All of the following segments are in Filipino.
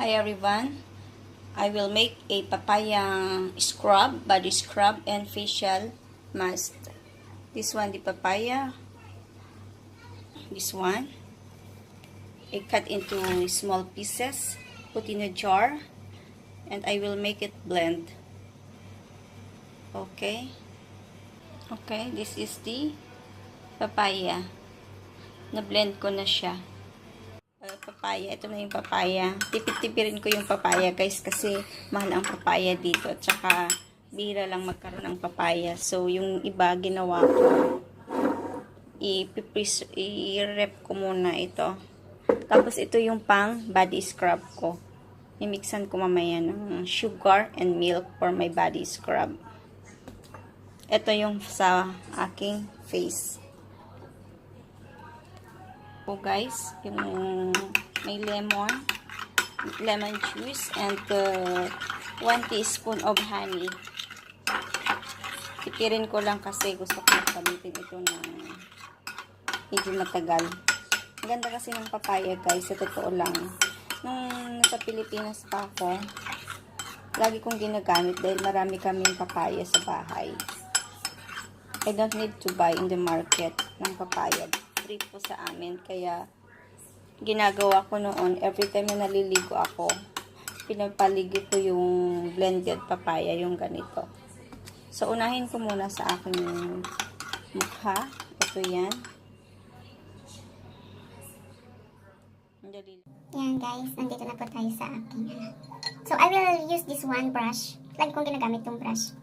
Hi everyone, I will make a papaya scrub, body scrub and facial mask. This one the papaya, this one I cut into small pieces, put in a jar, and I will make it blend. Okay, this is the papaya. Na-blend ko na siya. Papaya, ito na yung papaya. Tipid-tipirin ko yung papaya guys kasi mahal ang papaya dito. At saka bihira lang magkaroon ng papaya. So yung iba ginawa ko, i-rep ko muna ito. Tapos ito yung pang body scrub ko. I-mixan ko mamaya ng sugar and milk for my body scrub. Ito yung sa aking face. Guys, yung may lemon juice and 1 teaspoon of honey. Tipirin ko lang kasi gusto ko gamitin ito na medyo matagal. Ang ganda kasi ng papaya guys, sa totoo lang. Nung nasa Pilipinas pa ako, lagi kong ginagamit dahil marami kaming papaya sa bahay. I don't need to buy in the market ng papaya. Po sa amin, kaya ginagawa ko noon, every time na naliligo ako, pinagpaligid ko yung blended papaya, yung ganito. So unahin ko muna sa aking mukha. Ito yan. Yan guys, nandito na po tayo sa akin. So I will use this one brush. Lagi kong ginagamit yung brush.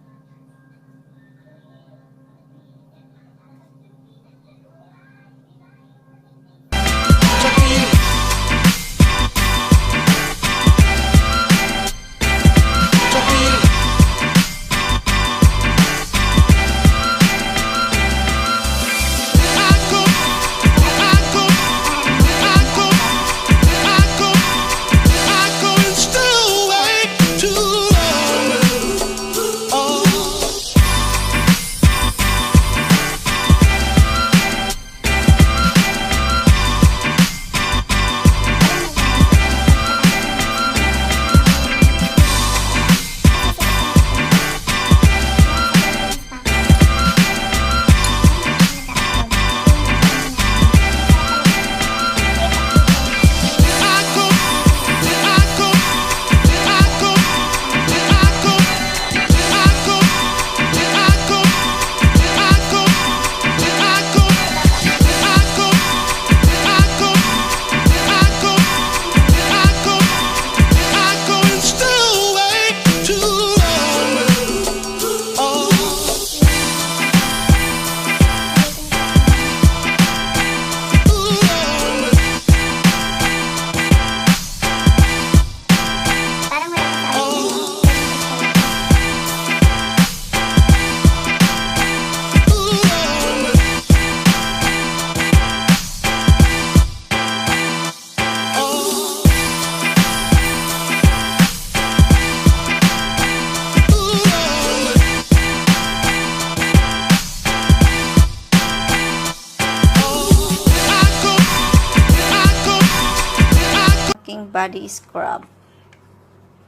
Body scrub.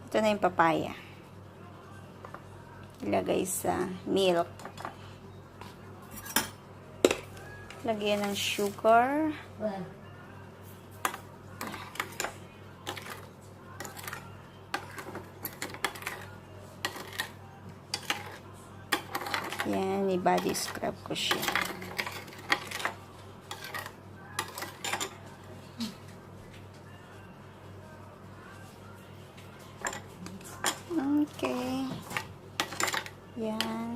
Ito na yung papaya. Ilagay sa milk. Lagyan ng sugar. Yan, i-body scrub ko siya. Okay. Yan.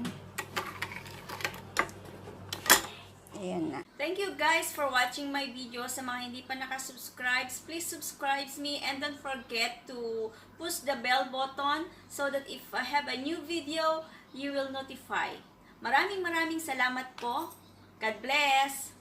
Ayan na. Thank you guys for watching my video. Sa mga hindi pa nakasubscribe, please subscribe me and don't forget to push the bell button so that if I have a new video, you will notify. Maraming salamat po. God bless!